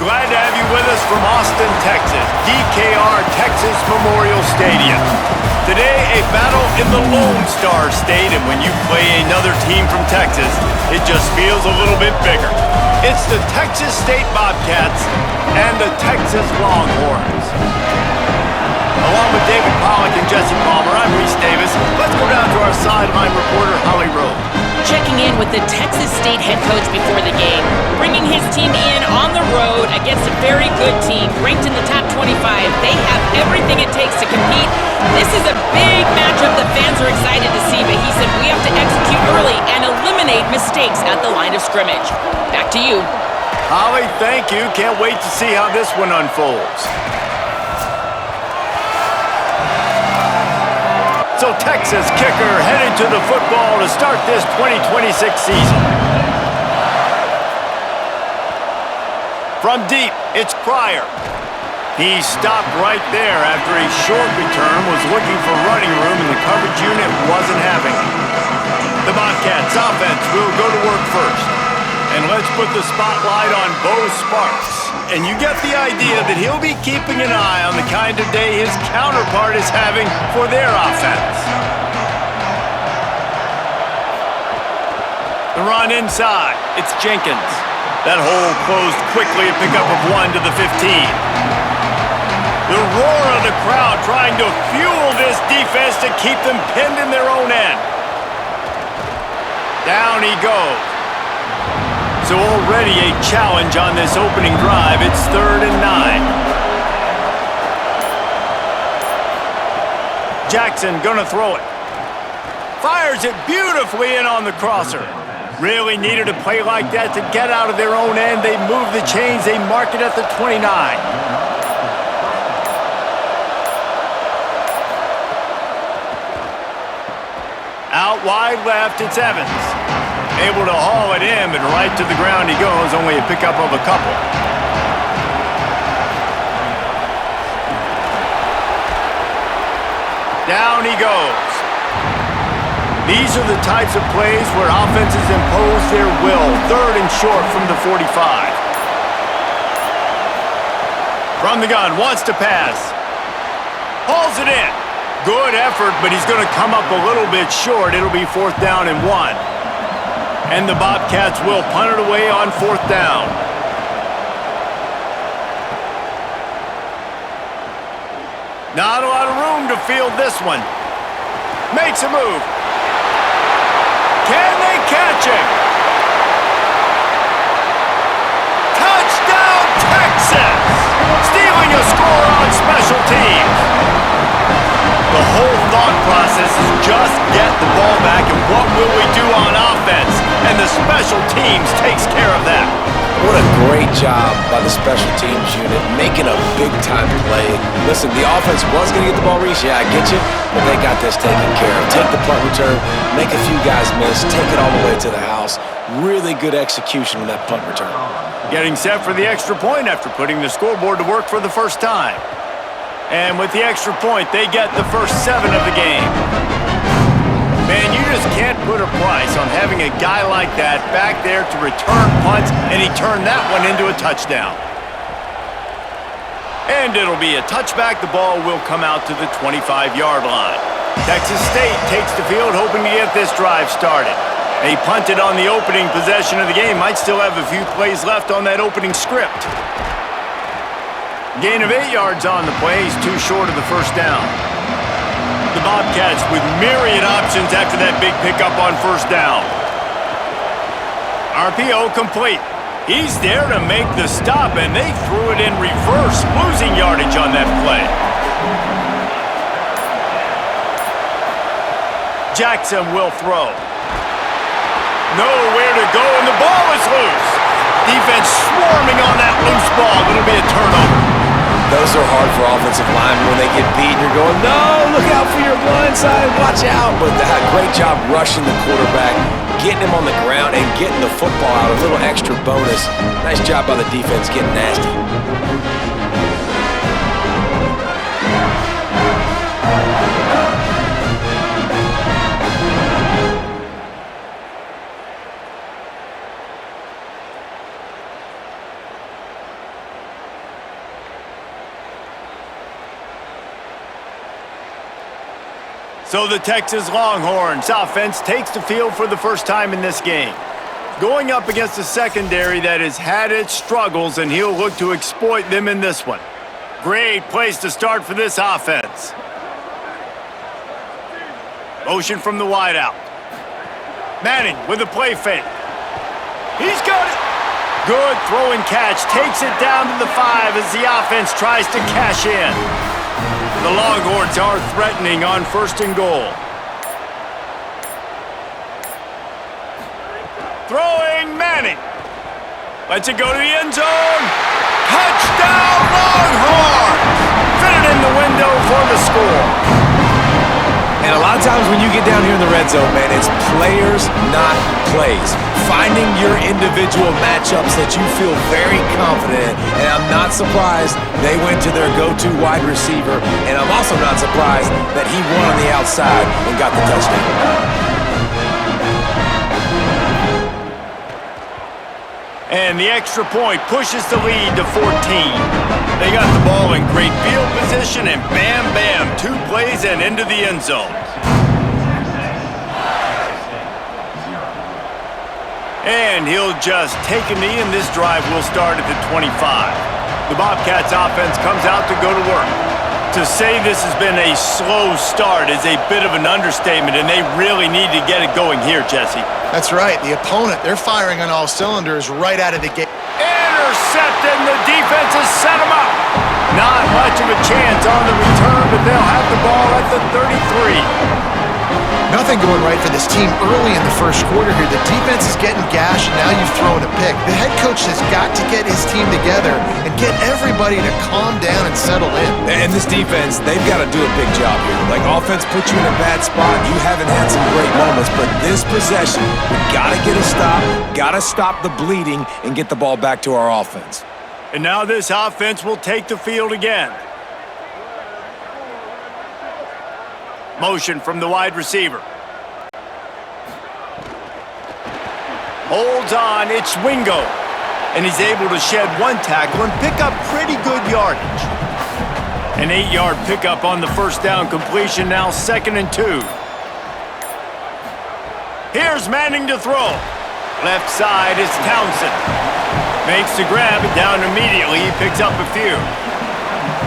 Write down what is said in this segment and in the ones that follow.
Glad to have you with us from Austin, Texas, DKR Texas Memorial Stadium. Today, a battle in the Lone Star State, and when you play another team from Texas, it just feels a little bit bigger. It's the Texas State Bobcats and the Texas Longhorns. Along with David Pollack and Jesse Palmer, I'm Reese Davis. Let's go down to our sideline reporter, Holly Rowe. Checking in with the Texas State head coach before the game, bringing his team in on the road against a very good team, ranked in the top 25. They have everything it takes to compete. This is a big matchup that fans are excited to see, but he said we have to execute early and eliminate mistakes at the line of scrimmage. Back to you. Holly, thank you. Can't wait to see how this one unfolds. So Texas kicker headed to the football to start this 2026 season. From deep, it's Pryor. He stopped right there after a short return, was looking for running room, and the coverage unit wasn't having it. The Bobcats offense will go to work first. And let's put the spotlight on Bo Sparks. And you get the idea that he'll be keeping an eye on the kind of day his counterpart is having for their offense. The run inside. It's Jenkins. That hole closed quickly, a pickup of 1 to the 15. The roar of the crowd trying to fuel this defense to keep them pinned in their own end. Down he goes. So already a challenge on this opening drive. It's 3rd and 9. Jackson gonna throw it. Fires it beautifully in on the crosser. Really needed a play like that to get out of their own end. They move the chains. They mark it at the 29. Out wide left, it's Evans. Able to haul it in, but right to the ground he goes, only a pickup of a couple. Down he goes. These are the types of plays where offenses impose their will. 3rd and short from the 45. From the gun, wants to pass. Hauls it in. Good effort, but he's going to come up a little bit short. It'll be 4th down and 1. And the Bobcats will punt it away on 4th down. Not a lot of room to field this one. Makes a move. Can they catch him? Touchdown, Texas! Stealing a score on special teams. The whole thought process is just get the ball back, and what will we do on offense? And the special teams takes care of that. What a great job by the special teams unit, making a big-time play. Listen, the offense was going to get the ball, Reese. Yeah, I get you, but they got this taken care of. Take the punt return, make a few guys miss, take it all the way to the house. Really good execution on that punt return. Getting set for the extra point after putting the scoreboard to work for the first time. And with the extra point, they get the first 7 of the game. Man, you just can't put a price on having a guy like that back there to return punts, and he turned that one into a touchdown. And it'll be a touchback. The ball will come out to the 25-yard line. Texas State takes the field, hoping to get this drive started. They punted on the opening possession of the game. Might still have a few plays left on that opening script. Gain of 8 yards on the play. He's too short of the first down. The Bobcats with myriad options after that big pickup on first down. RPO complete. He's there to make the stop, and they threw it in reverse, losing yardage on that play. Jackson will throw. Nowhere to go, and the ball is loose. Defense swarming on that loose ball. It'll be a turnover. Those are hard for offensive linemen when they get beat. You're going, no, look out for your blind side, watch out. But they had a great job rushing the quarterback, getting him on the ground, and getting the football out. A little extra bonus. Nice job by the defense getting nasty. So the Texas Longhorns offense takes the field for the first time in this game. Going up against a secondary that has had its struggles, and he'll look to exploit them in this one. Great place to start for this offense. Motion from the wideout. Manning with a play fake. He's got it. Good throw and catch. Takes it down to the 5 as the offense tries to cash in. The Longhorns are threatening on 1st and goal. Throwing Manning. Lets it go to the end zone. Touchdown Longhorns! Fit it in the window for the score. And a lot of times when you get down here in the red zone, man, it's players, not plays. Finding your individual matchups that you feel very confident in. And I'm not surprised they went to their go-to wide receiver. And I'm also not surprised that he won on the outside and got the touchdown. And the extra point pushes the lead to 14. They got the ball in great field position, and bam, bam, 2 plays and into the end zone. And he'll just take a knee, and this drive will start at the 25. The Bobcats offense comes out to go to work. To say this has been a slow start is a bit of an understatement, and they really need to get it going here, Jesse. That's right. The opponent, they're firing on all cylinders right out of the gate. Intercepted, and the defense has set him up. Not much of a chance on the return, but they'll have the ball at the 33. Nothing going right for this team early in the first quarter here. The defense is getting gashed, and now you've thrown a pick. The head coach has got to get his team together and get everybody to calm down and settle in. And this defense, they've got to do a big job here. Like, offense puts you in a bad spot. You haven't had some great moments, but this possession, we got to get a stop, got to stop the bleeding, and get the ball back to our offense. And now this offense will take the field again. Motion from the wide receiver. Holds on, it's Wingo. And he's able to shed 1 tackle and pick up pretty good yardage. An 8-yard pickup on the first down completion, now 2nd and 2. Here's Manning to throw. Left side is Townsend. Makes the grab, and down immediately, he picks up a few.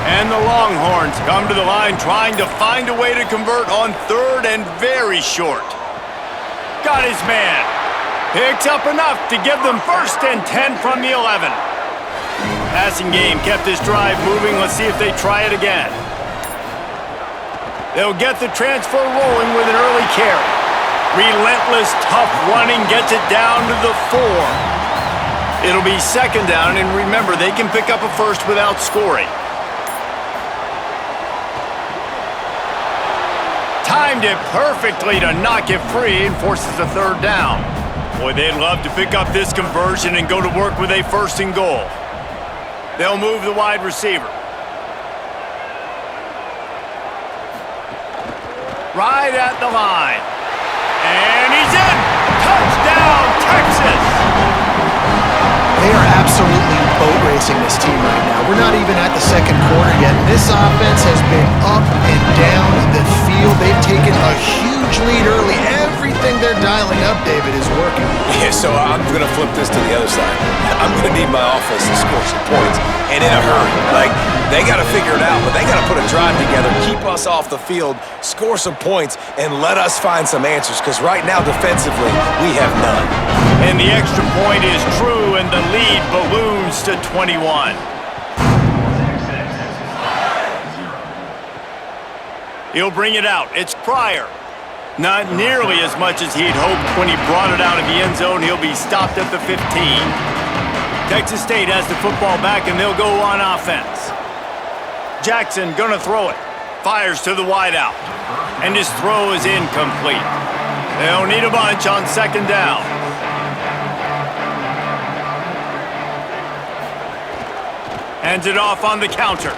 And the Longhorns come to the line trying to find a way to convert on 3rd and very short. Got his man. Picks up enough to give them 1st and 10 from the 11. Passing game kept this drive moving. Let's see if they try it again. They'll get the transfer rolling with an early carry. Relentless, tough running gets it down to the 4. It'll be 2nd down, and remember, they can pick up a 1st without scoring. Timed it perfectly to knock it free and forces a 3rd down. Boy, they'd love to pick up this conversion and go to work with a 1st and goal. They'll move the wide receiver. Right at the line. And he's in! Touchdown, Texas! They are absolutely boat racing this team right now. We're not even at the 2nd quarter yet. This offense has been up and down the field. They've taken a huge lead early. Everything they're dialing up, David, is working. Yeah, so I'm going to flip this to the other side. I'm going to need my offense to score some points, and in a hurry. Like, they got to figure it out, but they got to put a drive together, keep us off the field, score some points, and let us find some answers, because right now, defensively, we have none. And the extra point is true, and the lead balloons to 21. He'll bring it out. It's Pryor. Not nearly as much as he'd hoped when he brought it out of the end zone. He'll be stopped at the 15. Texas State has the football back, and they'll go on offense. Jackson gonna throw it. Fires to the wideout. And his throw is incomplete. They'll need a bunch on 2nd down. Hands it off on the counter.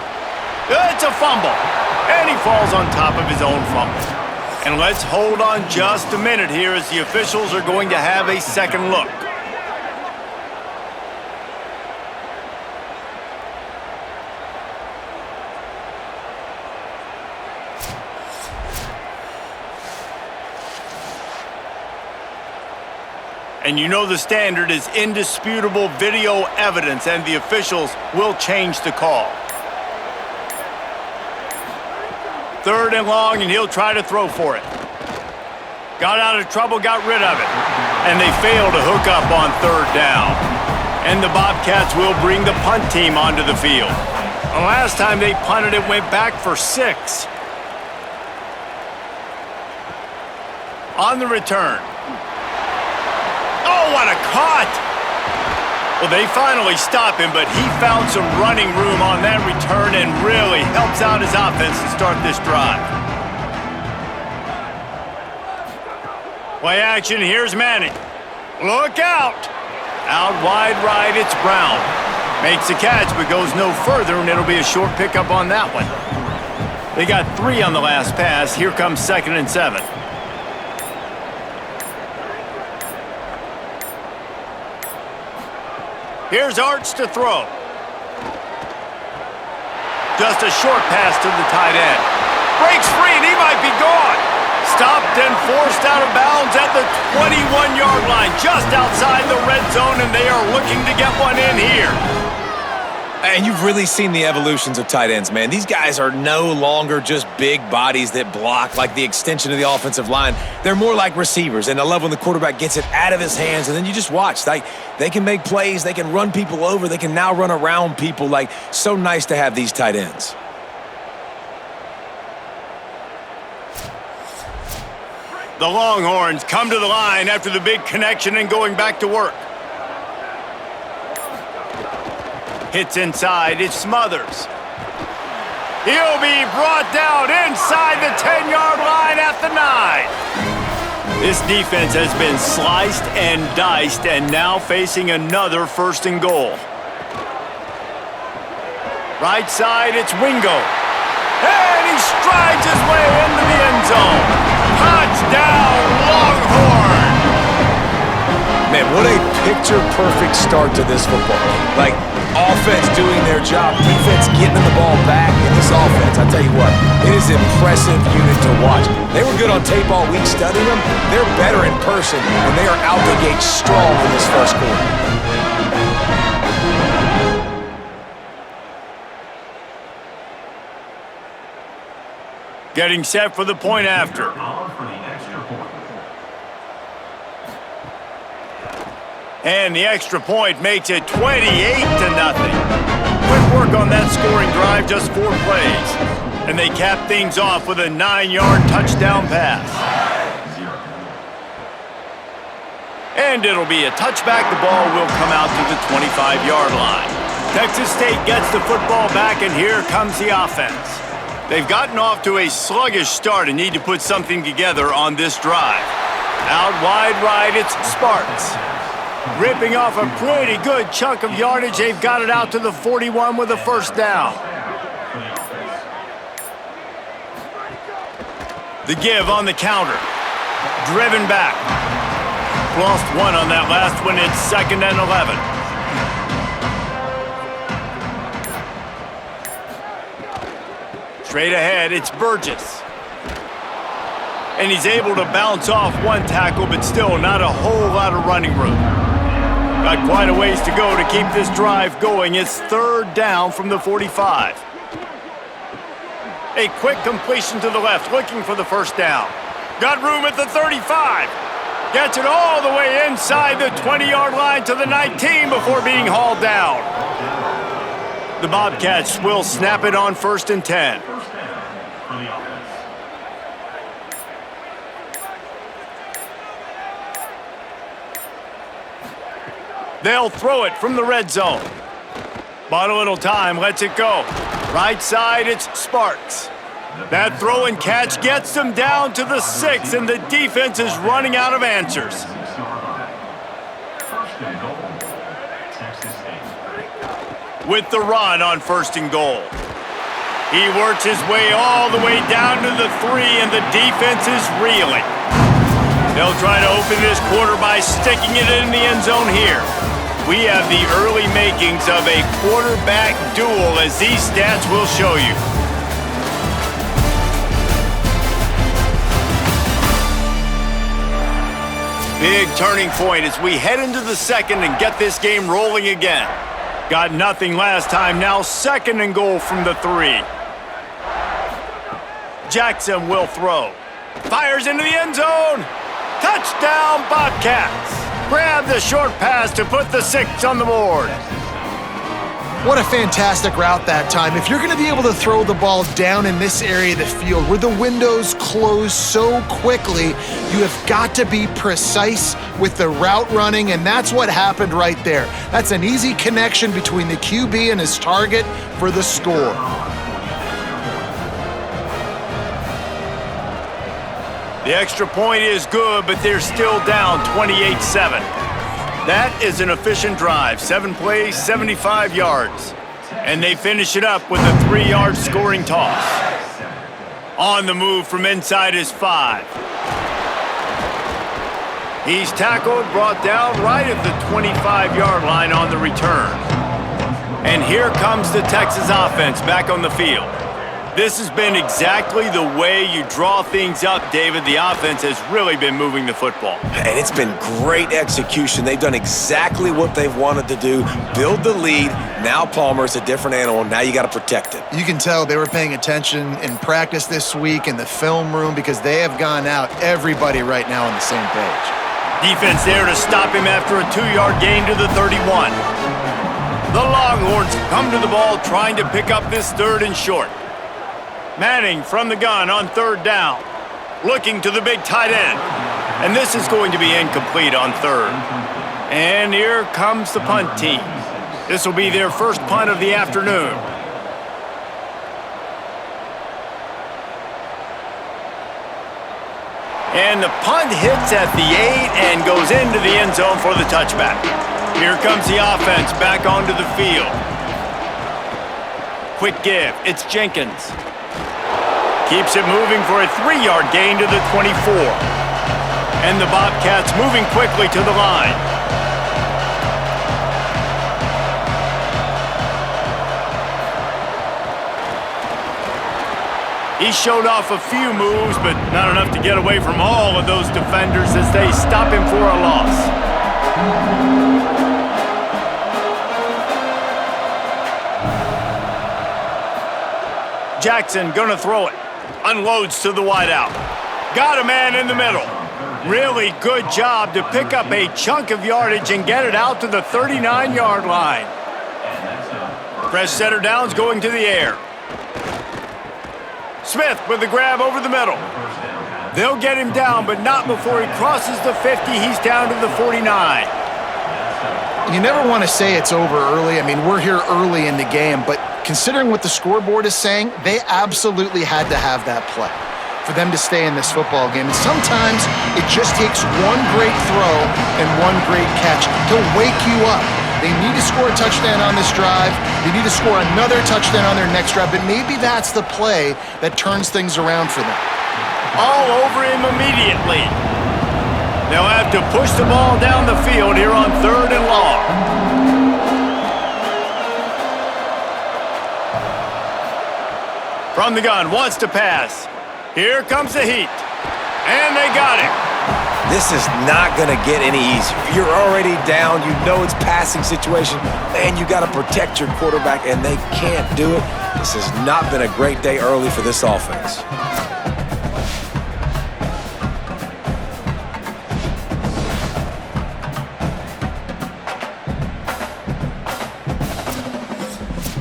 It's a fumble. And he falls on top of his own fumble. And let's hold on just a minute here as the officials are going to have a 2nd look. And you know the standard is indisputable video evidence, and the officials will change the call. 3rd and long, and he'll try to throw for it. Got out of trouble, got rid of it. And they fail to hook up on 3rd down. And the Bobcats will bring the punt team onto the field. The last time they punted, it went back for 6. On the return. Oh, what a cut! Well, they finally stop him, but he found some running room on that return and really helps out his offense to start this drive. Play action, here's Manning. Look out! Out wide right, it's Brown. Makes the catch, but goes no further, and it'll be a short pickup on that one. They got 3 on the last pass. Here comes 2nd and 7. Here's Arch to throw. Just a short pass to the tight end. Breaks free, and he might be gone. Stopped and forced out of bounds at the 21-yard line, just outside the red zone, and they are looking to get one in here. And you've really seen the evolutions of tight ends, man. These guys are no longer just big bodies that block like the extension of the offensive line. They're more like receivers, and I love when the quarterback gets it out of his hands, and then you just watch. Like, they can make plays, they can run people over, they can now run around people. Like, so nice to have these tight ends. The Longhorns come to the line after the big connection and going back to work. Hits inside, it's Smothers. He'll be brought down inside the 10-yard line at the 9. This defense has been sliced and diced and now facing another 1st and goal. Right side, it's Wingo. And he strides his way into the end zone. Touchdown, Longhorn! Man, what a picture-perfect start to this football game. Like, offense doing their job, defense getting the ball back, and this offense, I tell you what, it is an impressive unit to watch. They were good on tape all week studying them. They're better in person, and they are out the gate strong in this 1st quarter. Getting set for the point after. And the extra point makes it 28-0. Quick work on that scoring drive, just 4 plays. And they cap things off with a 9-yard touchdown pass. And it'll be a touchback. The ball will come out to the 25-yard line. Texas State gets the football back, and here comes the offense. They've gotten off to a sluggish start and need to put something together on this drive. Out wide right, it's Sparks. Ripping off a pretty good chunk of yardage. They've got it out to the 41 with a 1st down. The give on the counter. Driven back. Lost 1 on that last one. It's 2nd and 11. Straight ahead, it's Burgess. And he's able to bounce off 1 tackle, but still not a whole lot of running room. Got quite a ways to go to keep this drive going. It's 3rd down from the 45. A quick completion to the left, looking for the 1st down. Got room at the 35. Gets it all the way inside the 20-yard line to the 19 before being hauled down. The Bobcats will snap it on 1st and 10. They'll throw it from the red zone. Bought a little time, lets it go. Right side, it's Sparks. That throw and catch gets them down to the 6, and the defense is running out of answers. With the run on 1st and goal. He works his way all the way down to the 3, and the defense is reeling. They'll try to open this quarter by sticking it in the end zone here. We have the early makings of a quarterback duel, as these stats will show you. Big turning point as we head into the second and get this game rolling again. Got nothing last time, now 2nd and goal from the 3. Jackson will throw. Fires into the end zone. Touchdown, Bobcats. Grab the short pass to put the 6 on the board. What a fantastic route that time. If you're going to be able to throw the ball down in this area of the field where the windows close so quickly, you have got to be precise with the route running, and that's what happened right there. That's an easy connection between the QB and his target for the score. The extra point is good, but they're still down 28-7. That is an efficient drive. 7 plays, 75 yards. And they finish it up with a 3-yard scoring toss. On the move from inside his 5. He's tackled, brought down right at the 25-yard line on the return. And here comes the Texas offense back on the field. This has been exactly the way you draw things up, David. The offense has really been moving the football. And it's been great execution. They've done exactly what they've wanted to do. Build the lead. Now Palmer's a different animal. Now you got to protect it. You can tell they were paying attention in practice this week in the film room because they have gone out, everybody right now on the same page. Defense there to stop him after a 2-yard gain to the 31. The Longhorns come to the ball trying to pick up this 3rd and short. Manning from the gun on 3rd down. Looking to the big tight end. And this is going to be incomplete on 3rd. And here comes the punt team. This will be their first punt of the afternoon. And the punt hits at the 8 and goes into the end zone for the touchback. Here comes the offense back onto the field. Quick give. It's Jenkins. Keeps it moving for a 3-yard gain to the 24. And the Bobcats moving quickly to the line. He showed off a few moves, but not enough to get away from all of those defenders as they stop him for a loss. Jackson gonna throw it. Unloads to the wideout. Got a man in the middle. Really good job to pick up a chunk of yardage and get it out to the 39-yard line. Fresh setter downs going to the air. Smith with the grab over the middle. They'll get him down, but not before he crosses the 50. He's down to the 49. You never want to say it's over early. I mean, we're here early in the game, but considering what the scoreboard is saying, they absolutely had to have that play for them to stay in this football game. And sometimes it just takes one great throw and one great catch to wake you up. They need to score a touchdown on this drive. They need to score another touchdown on their next drive, but maybe that's the play that turns things around for them. All over him immediately. They'll have to push the ball down the field here on 3rd and long. From the gun, wants to pass. Here comes the heat. And they got him. This is not going to get any easier. You're already down. You know it's passing situation. Man, you got to protect your quarterback, and they can't do it. This has not been a great day early for this offense.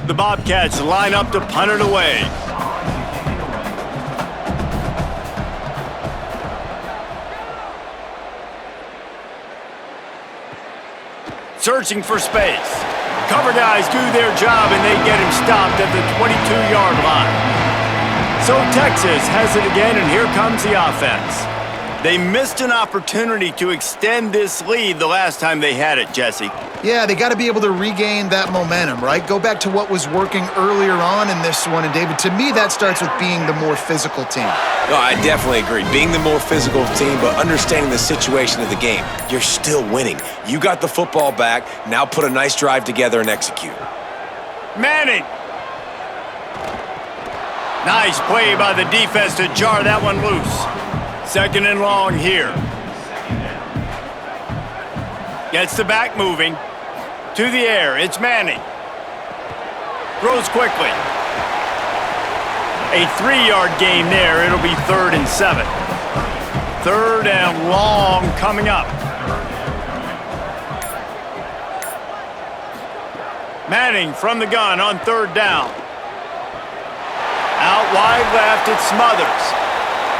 The Bobcats line up to punt it away. Searching for space. Cover guys do their job and they get him stopped at the 22-yard line. So Texas has it again, and here comes the offense. They missed an opportunity to extend this lead the last time they had it, Jesse. Yeah, they got to be able to regain that momentum, right? Go back to what was working earlier on in this one. And David, to me, that starts with being the more physical team. No, I definitely agree. Being the more physical team, but understanding the situation of the game. You're still winning. You got the football back. Now put a nice drive together and execute. Manning. Nice play by the defense to jar that one loose. 2nd and long here. Gets the back moving. To the air, it's Manning. Throws quickly. A 3-yard gain there. It'll be 3rd and 7. 3rd and long coming up. Manning from the gun on 3rd down. Out wide left, it's Smothers.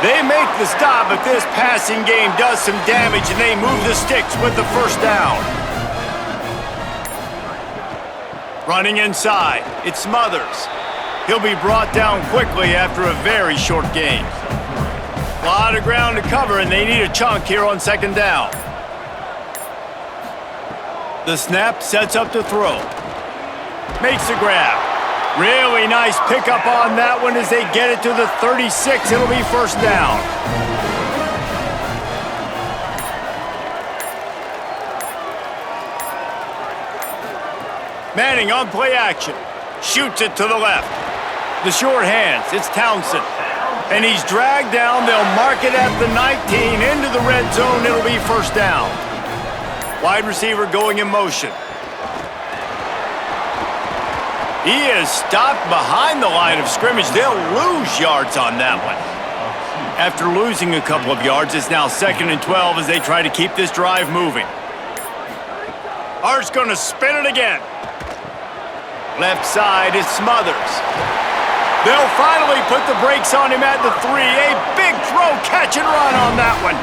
They make the stop, but this passing game does some damage, and they move the sticks with the 1st down. Running inside, it's Smothers. He'll be brought down quickly after a very short gain. A lot of ground to cover, and they need a chunk here on 2nd down. The snap sets up to throw. Makes the grab. Really nice pickup on that one as they get it to the 36. It'll be 1st down. Manning on play action. Shoots it to the left. The short hands, it's Townsend. And he's dragged down. They'll mark it at the 19. Into the red zone. It'll be 1st down. Wide receiver going in motion. He is stopped behind the line of scrimmage. They'll lose yards on that one. After losing a couple of yards, it's now 2nd and 12 as they try to keep this drive moving. Art's going to spin it again. Left side is Smothers. They'll finally put the brakes on him at the 3. A big throw, catch and run on that one.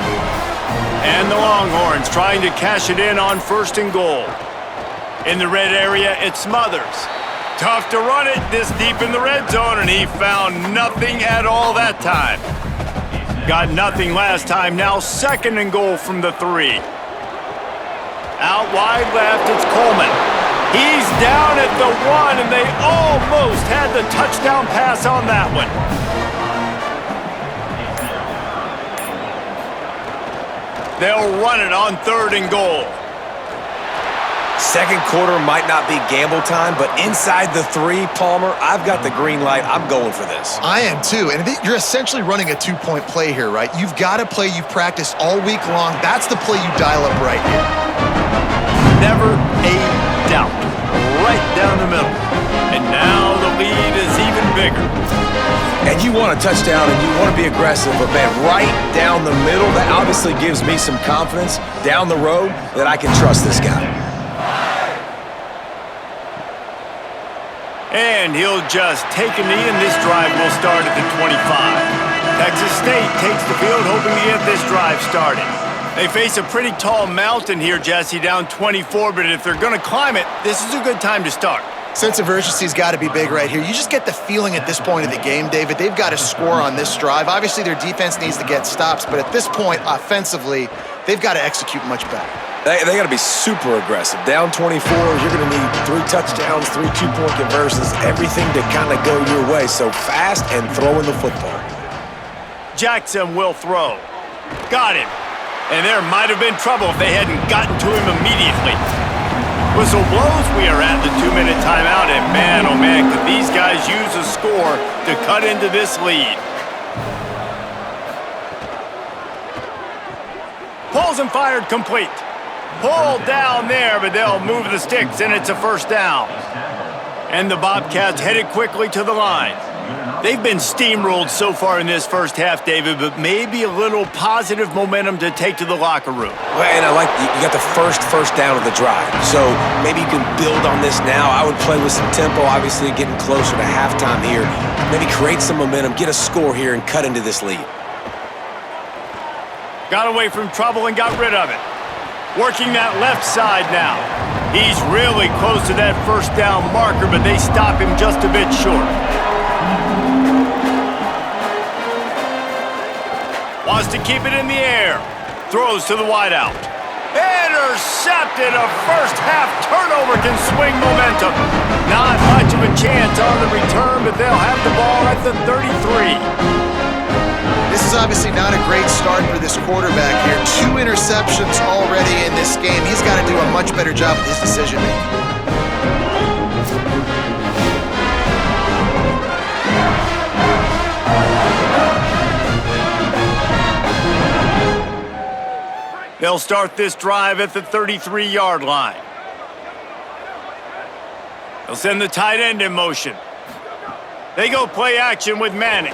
And the Longhorns trying to cash it in on 1st and goal. In the red area, it's Smothers. Tough to run it this deep in the red zone, and he found nothing at all that time. Got nothing last time, now 2nd and goal from the 3. Out wide left, it's Coleman. He's down at the 1, and they almost had the touchdown pass on that one. They'll run it on 3rd and goal. 2nd quarter might not be gamble time, but inside the 3, Palmer, I've got the green light. I'm going for this. I am too, and you're essentially running a 2-point play here, right? You've got to play you've practiced all week long. That's the play you dial up right here. Never a doubt. Right down the middle. And now the lead is even bigger. And you want a touchdown and you want to be aggressive, but man, right down the middle, that obviously gives me some confidence down the road that I can trust this guy. And he'll just take a knee, and this drive will start at the 25. Texas State takes the field, hoping to get this drive started. They face a pretty tall mountain here, Jesse, down 24, but if they're going to climb it, this is a good time to start. Sense of urgency's got to be big right here. You just get the feeling at this point of the game, David, they've got to score on this drive. Obviously, their defense needs to get stops, but at this point, offensively, they've got to execute much better. They got to be super aggressive. Down 24, you're going to need 3 touchdowns, 3 2-point conversions, everything to kind of go your way. So fast and throwing the football. Jackson will throw. Got him. And there might have been trouble if they hadn't gotten to him immediately. Whistle blows, we are at the 2-minute timeout, and man, oh man, could these guys use a score to cut into this lead. Pulls and fired complete. Pulled down there, but they'll move the sticks, and it's a 1st down. And the Bobcats headed quickly to the line. They've been steamrolled so far in this 1st half, David, but maybe a little positive momentum to take to the locker room. Well, and I like you got the first down of the drive, so maybe you can build on this now. I would play with some tempo, obviously getting closer to halftime here. Maybe create some momentum, get a score here, and cut into this lead. Got away from trouble and got rid of it. Working that left side now. He's really close to that 1st down marker, but they stop him just a bit short. Wants to keep it in the air. Throws to the wideout. Intercepted. A 1st half turnover can swing momentum. Not much of a chance on the return, but they'll have the ball at the 33. This is obviously not a great start for this quarterback here. 2 interceptions already in this game. He's got to do a much better job with his decision-making. They'll start this drive at the 33-yard line. They'll send the tight end in motion. They go play action with Manning.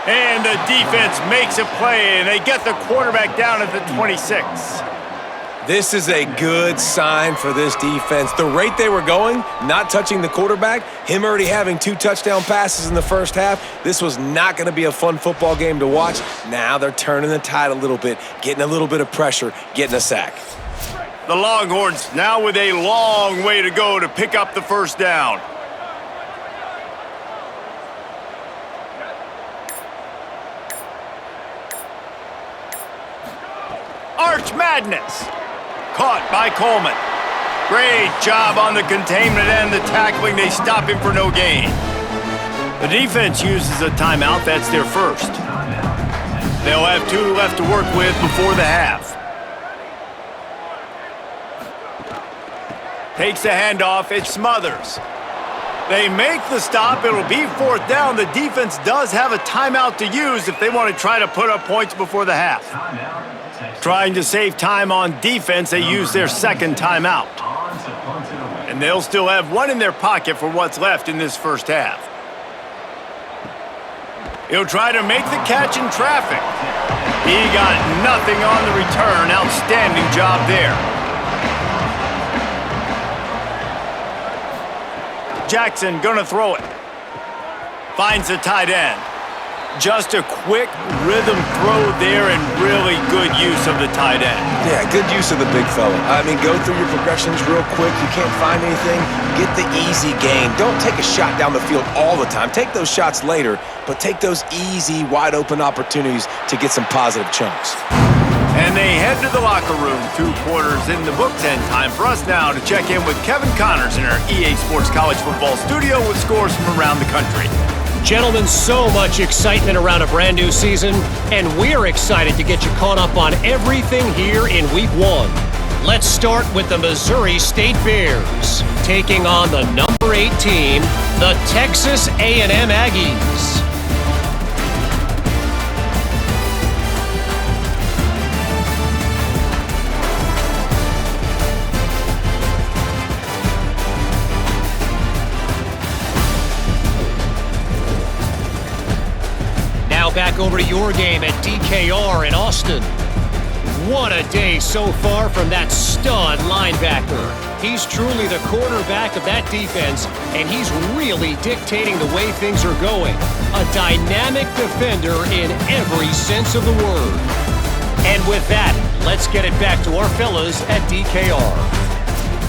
And the defense makes a play, and they get the quarterback down at the 26. This is a good sign for this defense. The rate they were going, not touching the quarterback, him already having 2 touchdown passes in the first half, this was not going to be a fun football game to watch. Now they're turning the tide a little bit, getting a little bit of pressure, getting a sack. The Longhorns now with a long way to go to pick up the first down. Arch Madness. Caught by Coleman. Great job on the containment and the tackling. They stop him for no gain. The defense uses a timeout. That's their first. They'll have 2 left to work with before the half. Takes the handoff. It's Smothers. They make the stop. It'll be 4th down. The defense does have a timeout to use if they want to try to put up points before the half. Trying to save time on defense, they use their second timeout. And they'll still have 1 in their pocket for what's left in this first half. He'll try to make the catch in traffic. He got nothing on the return. Outstanding job there. Jackson gonna throw it. Finds the tight end. Just a quick rhythm throw there and really good use of the tight end. Yeah, good use of the big fella. I mean, go through your progressions real quick. You can't find anything, get the easy gain. Don't take a shot down the field all the time. Take those shots later, but take those easy, wide-open opportunities to get some positive chunks. And they head to the locker room. 2 quarters in the books, and time for us now to check in with Kevin Connors in our EA Sports College Football studio with scores from around the country. Gentlemen, so much excitement around a brand new season, and we're excited to get you caught up on everything here in Week 1. Let's start with the Missouri State Bears, taking on the number 8 team, the Texas A&M Aggies. Back over to your game at DKR in Austin. What a day so far from that stud linebacker. He's truly the quarterback of that defense, and he's really dictating the way things are going. A dynamic defender in every sense of the word. And with that, let's get it back to our fellas at DKR.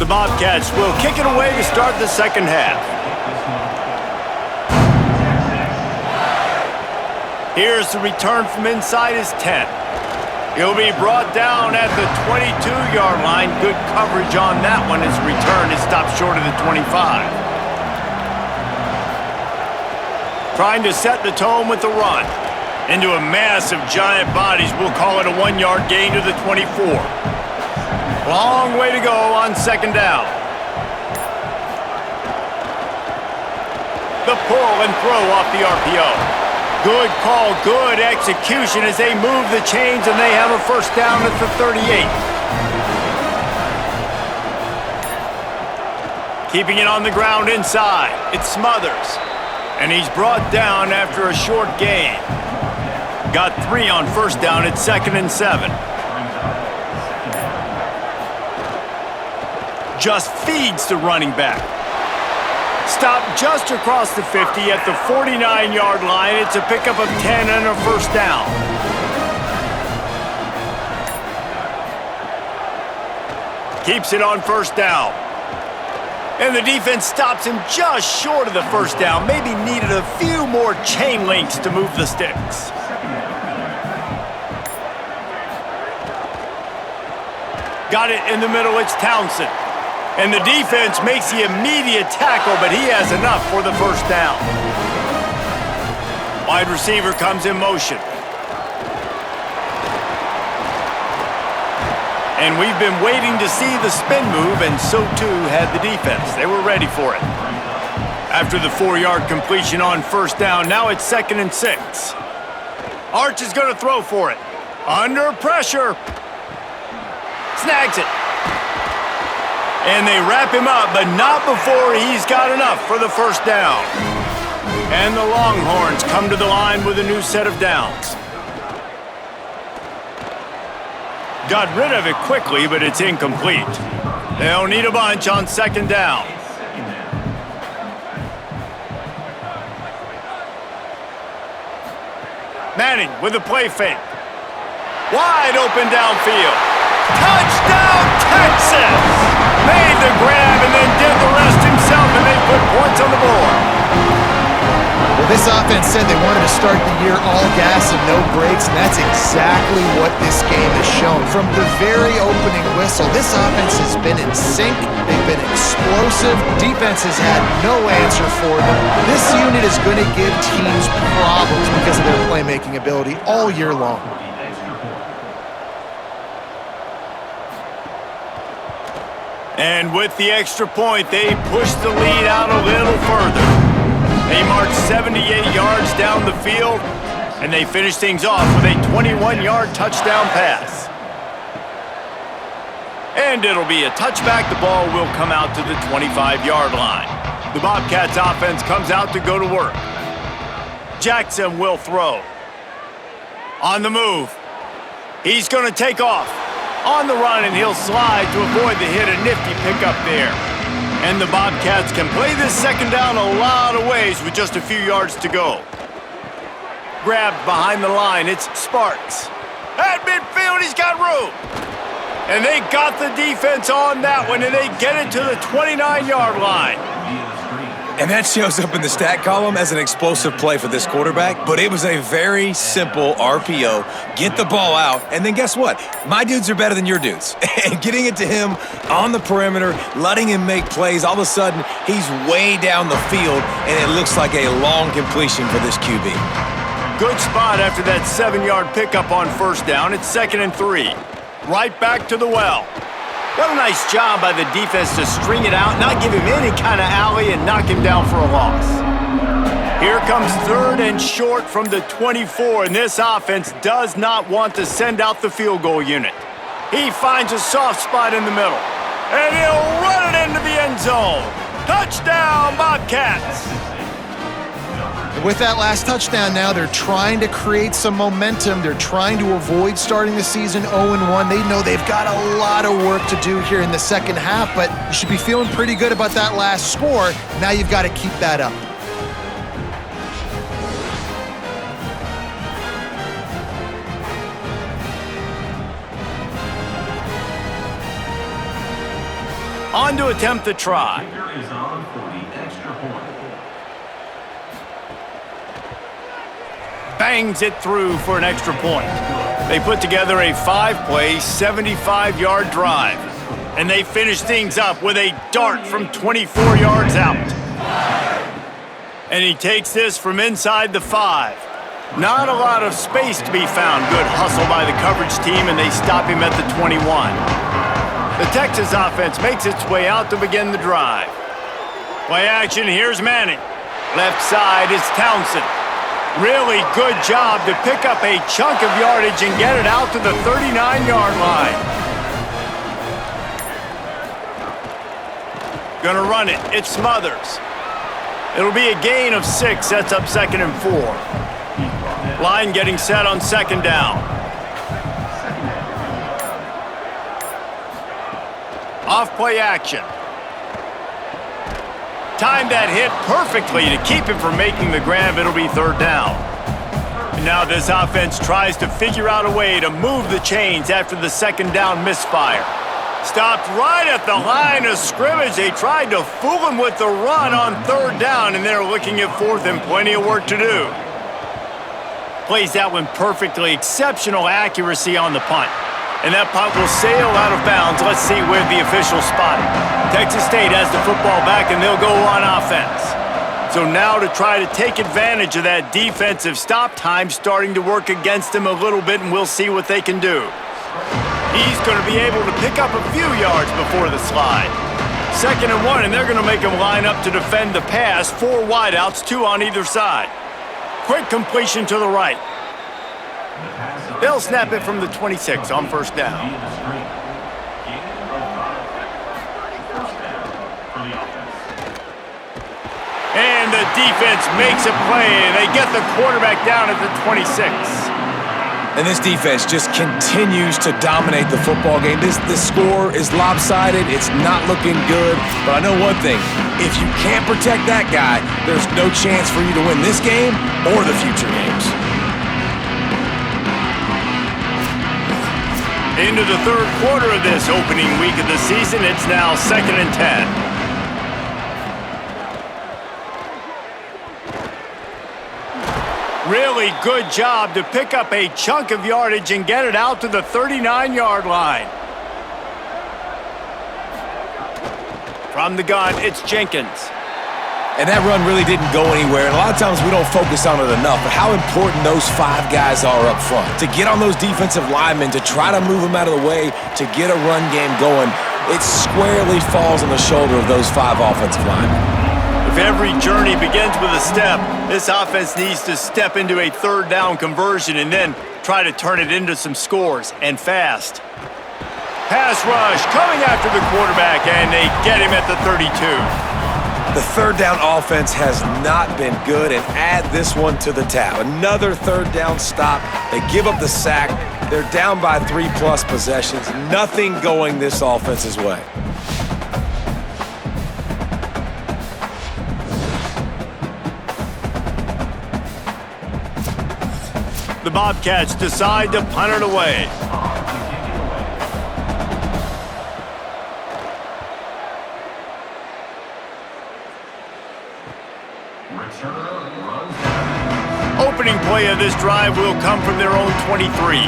The Bobcats will kick it away to start the second half. Here's the return from inside his 10. He'll be brought down at the 22-yard line. Good coverage on that one. His return is stopped short of the 25. Trying to set the tone with the run. Into a mass of giant bodies. We'll call it a 1-yard gain to the 24. Long way to go on second down. The pull and throw off the RPO. Good call, good execution as they move the chains, and they have a first down at the 38. Keeping it on the ground inside, it's Smothers. And he's brought down after a short gain. Got 3 on first down at 2nd and 7. Just feeds the running back. Stopped just across the 50 at the 49-yard line. It's a pickup of 10 and a first down. Keeps it on first down. And the defense stops him just short of the first down. Maybe needed a few more chain links to move the sticks. Got it in the middle, it's Townsend. And the defense makes the immediate tackle, but he has enough for the first down. Wide receiver comes in motion. And we've been waiting to see the spin move, and so too had the defense. They were ready for it. After the 4-yard completion on first down, now it's 2nd and 6. Arch is going to throw for it. Under pressure. Snags it. And they wrap him up, but not before he's got enough for the first down. And the Longhorns come to the line with a new set of downs. Got rid of it quickly, but it's incomplete. They'll need a bunch on second down. Manning with a play fake. Wide open downfield. Touchdown, Texas! Made the grab and then did the rest himself, and they put points on the board. Well, this offense said they wanted to start the year all gas and no brakes, and that's exactly what this game has shown. From the very opening whistle, this offense has been in sync. They've been explosive. Defense has had no answer for them. This unit is going to give teams problems because of their playmaking ability all year long. And with the extra point, they push the lead out a little further. They march 78 yards down the field, and they finish things off with a 21-yard touchdown pass. And it'll be a touchback. The ball will come out to the 25-yard line. The Bobcats offense comes out to go to work. Jackson will throw. On the move. He's going to take off. On the run, and he'll slide to avoid the hit. A nifty pickup there. And the Bobcats can play this second down a lot of ways with just a few yards to go. Grabbed behind the line, it's Sparks. At midfield, he's got room. And they got the defense on that one, and they get it to the 29-yard line. And that shows up in the stat column as an explosive play for this quarterback, but it was a very simple RPO. Get the ball out, and then guess what? My dudes are better than your dudes. And getting it to him on the perimeter, letting him make plays, all of a sudden, he's way down the field, and it looks like a long completion for this QB. Good spot after that 7-yard pickup on first down. It's 2nd and 3. Right back to the well. What a nice job by the defense to string it out, not give him any kind of alley, and knock him down for a loss. Here comes 3rd and short from the 24, and this offense does not want to send out the field goal unit. He finds a soft spot in the middle, and he'll run it into the end zone. Touchdown, Bobcats! With that last touchdown now, they're trying to create some momentum. They're trying to avoid starting the season 0-1. They know they've got a lot of work to do here in the second half, but you should be feeling pretty good about that last score. Now you've got to keep that up. On to attempt the try. Bangs it through for an extra point. They put together a 5-play, 75-yard drive. And they finish things up with a dart from 24 yards out. And he takes this from inside the 5. Not a lot of space to be found. Good hustle by the coverage team, and they stop him at the 21. The Texas offense makes its way out to begin the drive. Play action, here's Manning. Left side is Townsend. Really good job to pick up a chunk of yardage and get it out to the 39-yard line. Gonna run it. It's Smothers. It'll be a gain of 6. Sets up 2nd and 4. Line getting set on 2nd down. Off play action. Timed that hit perfectly to keep him from making the grab. It'll be 3rd down. And now this offense tries to figure out a way to move the chains after the 2nd down misfire. Stopped right at the line of scrimmage. They tried to fool him with the run on 3rd down, and they're looking at 4th and plenty of work to do. Plays that one perfectly. Exceptional accuracy on the punt. And that punt will sail out of bounds. Let's see where the officials spot it. Texas State has the football back, and they'll go on offense. So now to try to take advantage of that defensive stop time starting to work against them a little bit, and we'll see what they can do. He's going to be able to pick up a few yards before the slide. 2nd and 1, and they're going to make him line up to defend the pass. 4 wideouts, 2 on either side. Quick completion to the right. They'll snap it from the 26 on 1st down. And the defense makes a play, and they get the quarterback down at the 26. And this defense just continues to dominate the football game. This score is lopsided. It's not looking good. But I know one thing. If you can't protect that guy, there's no chance for you to win this game or the future games. Into the third quarter of this opening week of the season, it's now 2nd and 10. Really good job to pick up a chunk of yardage and get it out to the 39-yard line. From the gun, it's Jenkins. And that run really didn't go anywhere. And a lot of times we don't focus on it enough, but how important those 5 guys are up front. To get on those defensive linemen, to try to move them out of the way, to get a run game going, it squarely falls on the shoulder of those 5 offensive linemen. If every journey begins with a step, this offense needs to step into a 3rd down conversion and then try to turn it into some scores, and fast. Pass rush coming after the quarterback, and they get him at the 32. The 3rd down offense has not been good, and add this one to the tab. Another 3rd down stop. They give up the sack. They're down by 3+ possessions. Nothing going this offense's way. The Bobcats decide to punt it away. Opening play of this drive will come from their own 23.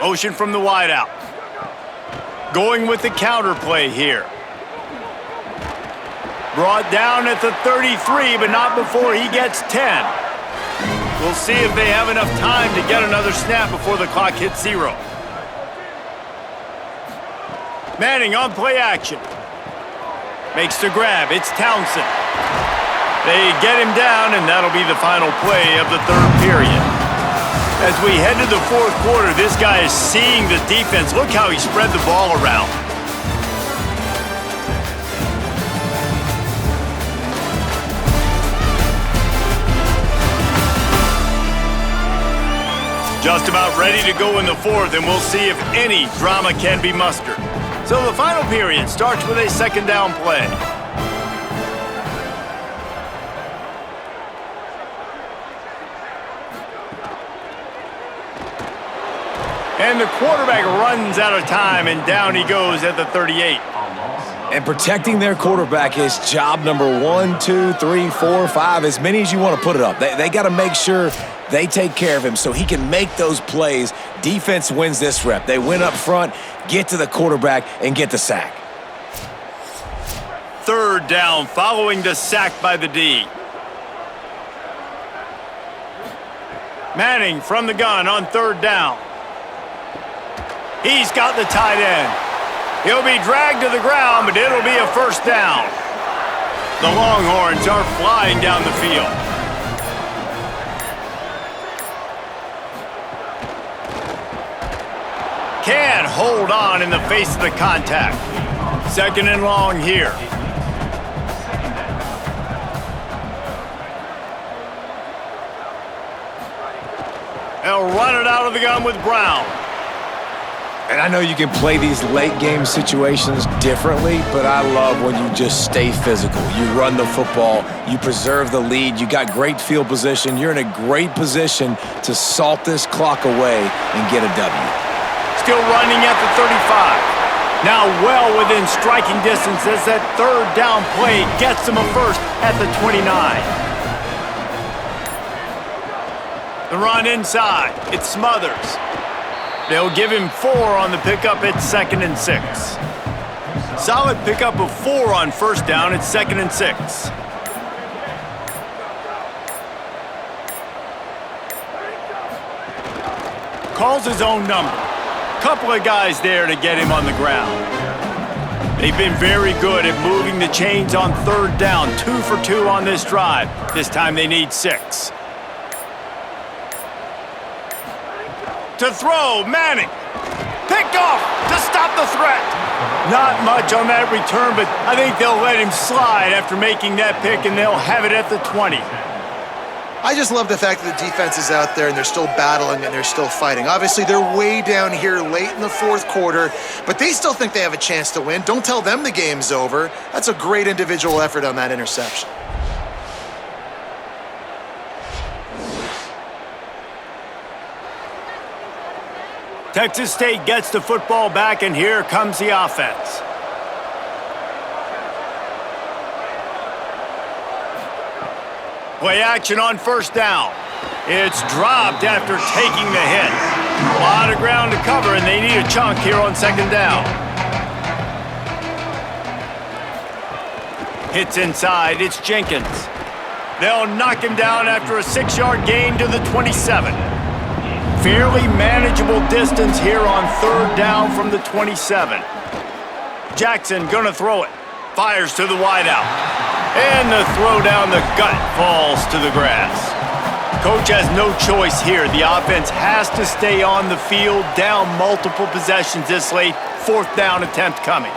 Motion from the wideout. Going with the counter play here. Brought down at the 33, but not before he gets 10. We'll see if they have enough time to get another snap before the clock hits 0. Manning on play action. Makes the grab. It's Townsend. They get him down, and that'll be the final play of the 3rd period. As we head to the 4th quarter, this guy is seeing the defense. Look how he spread the ball around. Just about ready to go in the 4th, and we'll see if any drama can be mustered. So the final period starts with a 2nd down play. And the quarterback runs out of time, and down he goes at the 38. And protecting their quarterback is job number 1, 2, 3, 4, 5, as many as you want to put it up. They got to make sure they take care of him so he can make those plays. Defense wins this rep. They win up front, get to the quarterback, and get the sack. 3rd down following the sack by the D. Manning from the gun on 3rd down. He's got the tight end. He'll be dragged to the ground, but it'll be a 1st down. The Longhorns are flying down the field. Can't hold on in the face of the contact. 2nd and long here. They'll run it out of the gun with Brown. And I know you can play these late game situations differently, but I love when you just stay physical. You run the football, you preserve the lead, you got great field position, you're in a great position to salt this clock away and get a W. Still running at the 35. Now well within striking distance as that 3rd down play gets them a 1st at the 29. The run inside, it's Smothers. They'll give him 4 on the pickup at 2nd and 6. Solid pickup of 4 on 1st down at 2nd and 6. Calls his own number. Couple of guys there to get him on the ground. They've been very good at moving the chains on 3rd down. 2 for 2 on this drive. This time they need 6. To throw, Manning. Picked off to stop the threat. Not much on that return, but I think they'll let him slide after making that pick, and they'll have it at the 20. I just love the fact that the defense is out there and they're still battling and they're still fighting. Obviously, they're way down here late in the fourth quarter, but they still think they have a chance to win. Don't tell them the game's over. That's a great individual effort on that interception. Texas State gets the football back, and here comes the offense. Play action on first down. It's dropped after taking the hit. A lot of ground to cover, and they need a chunk here on second down. Hits inside. It's Jenkins. They'll knock him down after a 6-yard gain to the 27. Fairly manageable distance here on third down from the 27. Jackson gonna throw it. Fires to the wideout. And the throw down the gut falls to the grass. Coach has no choice here. The offense has to stay on the field, down multiple possessions this late. Fourth down attempt coming.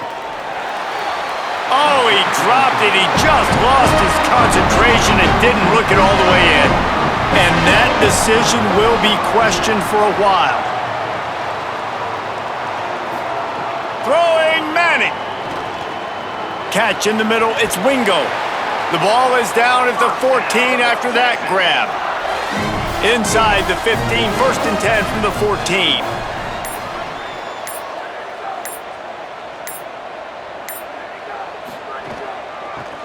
Oh, he dropped it. He just lost his concentration and didn't look it all the way in. And that decision will be questioned for a while. Throwing Manning. Catch in the middle, it's Wingo. The ball is down at the 14 after that grab. Inside the 15, first and 10 from the 14.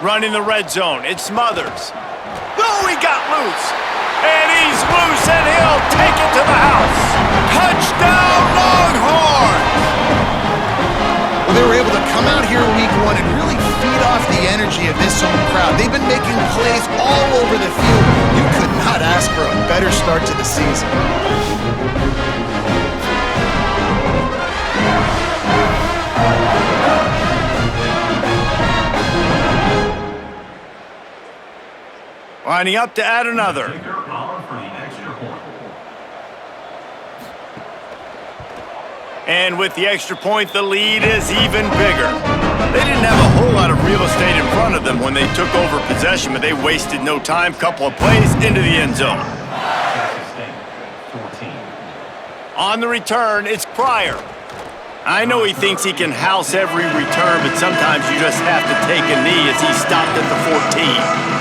Running the red zone, it's Smothers. Oh, he got loose. And he's loose, and he'll take it to the house. Touchdown, Longhorns! Well, they were able to come out here week one and really feed off the energy of this home crowd. They've been making plays all over the field. You could not ask for a better start to the season. Lining up to add another. And with the extra point, the lead is even bigger. They didn't have a whole lot of real estate in front of them when they took over possession, but they wasted no time. Couple of plays into the end zone. On the return, it's Pryor. I know he thinks he can house every return, but sometimes you just have to take a knee as he stopped at the 14.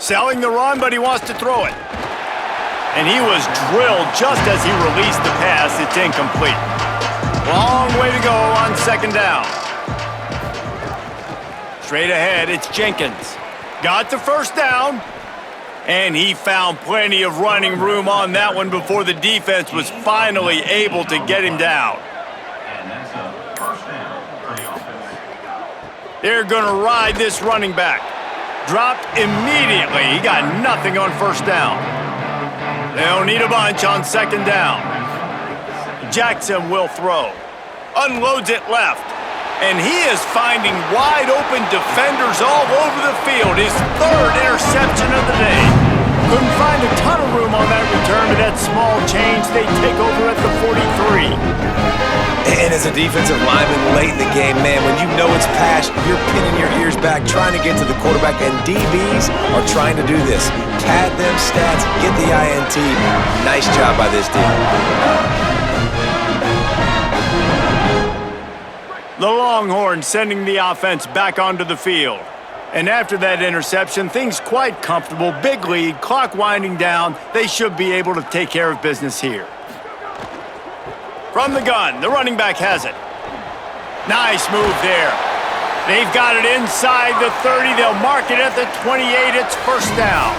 Selling the run, but he wants to throw it. And he was drilled just as he released the pass. It's incomplete. Long way to go on second down. Straight ahead, it's Jenkins. Got the first down. And he found plenty of running room on that one before the defense was finally able to get him down. And that's a first down for the offense. They're going to ride this running back. Dropped immediately. He got nothing on first down. They'll need a bunch on second down. Jackson will throw. Unloads it left. And he is finding wide open defenders all over the field. His third interception of the day. Couldn't find a ton of room on that return, but that small change, they take over at the 43. And as a defensive lineman late in the game, man, when you know it's past, you're pinning your ears back, trying to get to the quarterback, and DBs are trying to do this. Pad them stats, get the INT. Nice job by this team. The Longhorns sending the offense back onto the field. And after that interception, things quite comfortable. Big lead, clock winding down. They should be able to take care of business here. From the gun, the running back has it. Nice move there. They've got it inside the 30. They'll mark it at the 28. It's first down.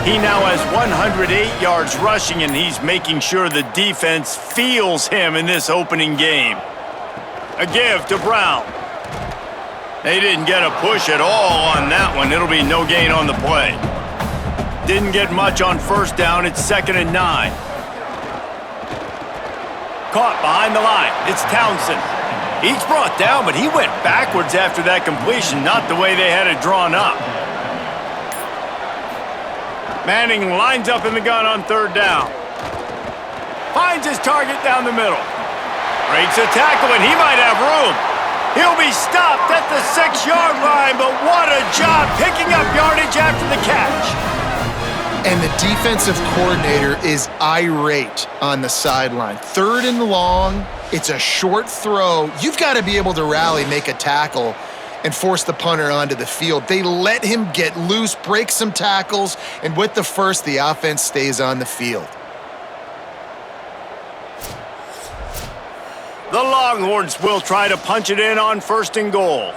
He now has 108 yards rushing, and he's making sure the defense feels him in this opening game. A give to Brown. They didn't get a push at all on that one. It'll be no gain on the play. Didn't get much on first down. It's 2nd and 9. Caught behind the line. It's Townsend. He's brought down, but he went backwards after that completion, not the way they had it drawn up. Manning lines up in the gun on third down. Finds his target down the middle. Breaks a tackle, and he might have room. He'll be stopped at the 6-yard line, but what a job picking up yardage after the catch. And the defensive coordinator is irate on the sideline. 3rd and long, it's a short throw. You've got to be able to rally, make a tackle, and force the punter onto the field. They let him get loose, break some tackles, and with the first, the offense stays on the field. The Longhorns will try to punch it in on 1st and goal.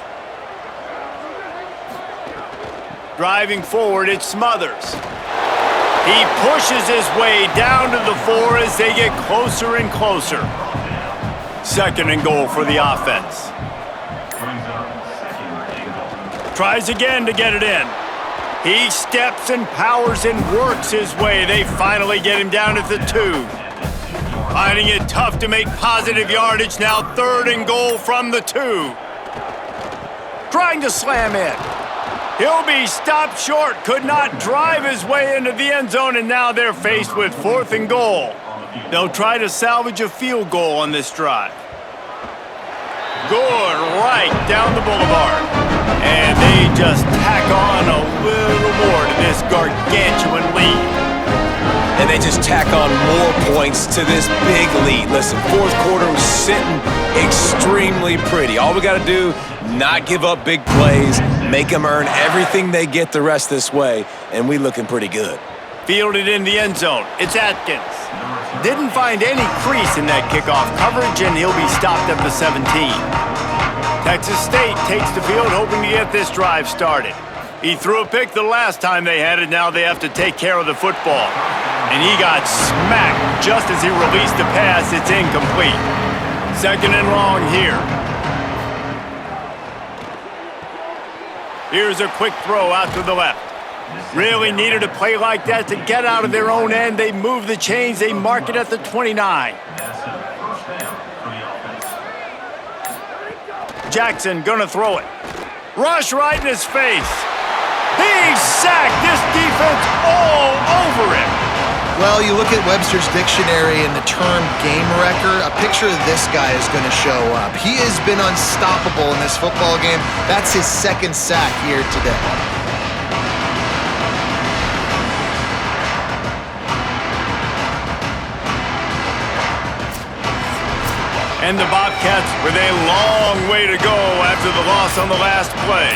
Driving forward, it's Smothers. He pushes his way down to the 4 as they get closer and closer. 2nd and goal for the offense. Tries again to get it in. He steps and powers and works his way. They finally get him down at the 2. Finding it tough to make positive yardage now. 3rd and goal from the 2. Trying to slam in. He'll be stopped short. Could not drive his way into the end zone, and now they're faced with 4th and goal. They'll try to salvage a field goal on this drive. Good right down the boulevard. And they just tack on a little more to this gargantuan lead. And they just tack on more points to this big lead. Listen, 4th quarter was sitting extremely pretty. All we got to do, not give up big plays, make them earn everything they get the rest this way, and we looking pretty good. Fielded in the end zone. It's Atkins. Didn't find any crease in that kickoff coverage, and he'll be stopped at the 17. Texas State takes the field, hoping to get this drive started. He threw a pick the last time they had it. Now they have to take care of the football. And he got smacked just as he released the pass. It's incomplete. 2nd and long here. Here's a quick throw out to the left. Really needed a play like that to get out of their own end. They move the chains. They mark it at the 29. Jackson gonna throw it. Rush right in his face. Big sack. This defense all over him. Well, you look at Webster's dictionary and the term game wrecker, a picture of this guy is going to show up. He has been unstoppable in this football game. That's his 2nd sack here today. And the Bobcats with a long way to go after the loss on the last play.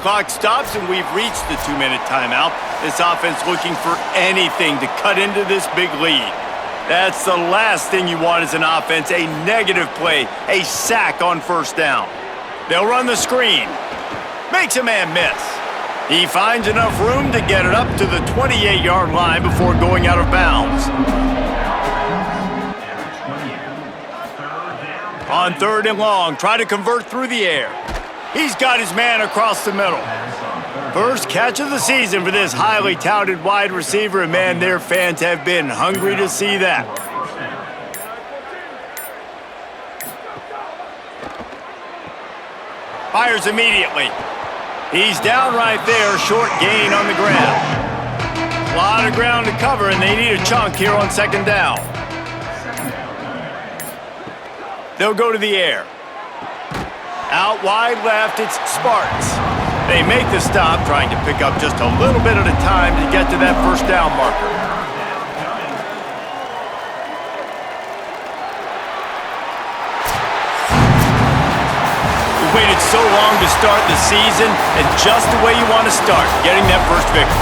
Clock stops and we've reached the 2-minute timeout. This offense looking for anything to cut into this big lead. That's the last thing you want as an offense, a negative play, a sack on 1st down. They'll run the screen. Makes a man miss. He finds enough room to get it up to the 28-yard line before going out of bounds. On 3rd and long, try to convert through the air. He's got his man across the middle. First catch of the season for this highly touted wide receiver, and man, their fans have been hungry to see that. Fires immediately. He's down right there, short gain on the ground. A lot of ground to cover, and they need a chunk here on 2nd down. They'll go to the air. Out wide left, it's Sparks. They make the stop, trying to pick up just a little bit at a time to get to that 1st down marker. We waited so long to start the season, and just the way you want to start, getting that first victory.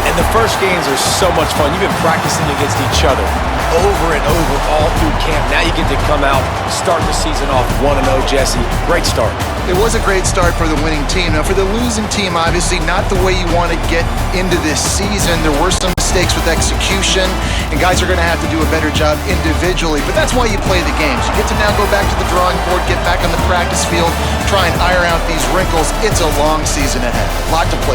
And the first games are so much fun. You've been practicing against each other over and over all through camp. Now you get to come out, start the season off 1-0, Jesse. Great start. It was a great start for the winning team. Now, for the losing team, obviously not the way you want to get into this season. There were some mistakes with execution, and guys are going to have to do a better job individually. But that's why you play the games. You get to now go back to the drawing board, get back on the practice field, try and iron out these wrinkles. It's a long season ahead. A lot to play.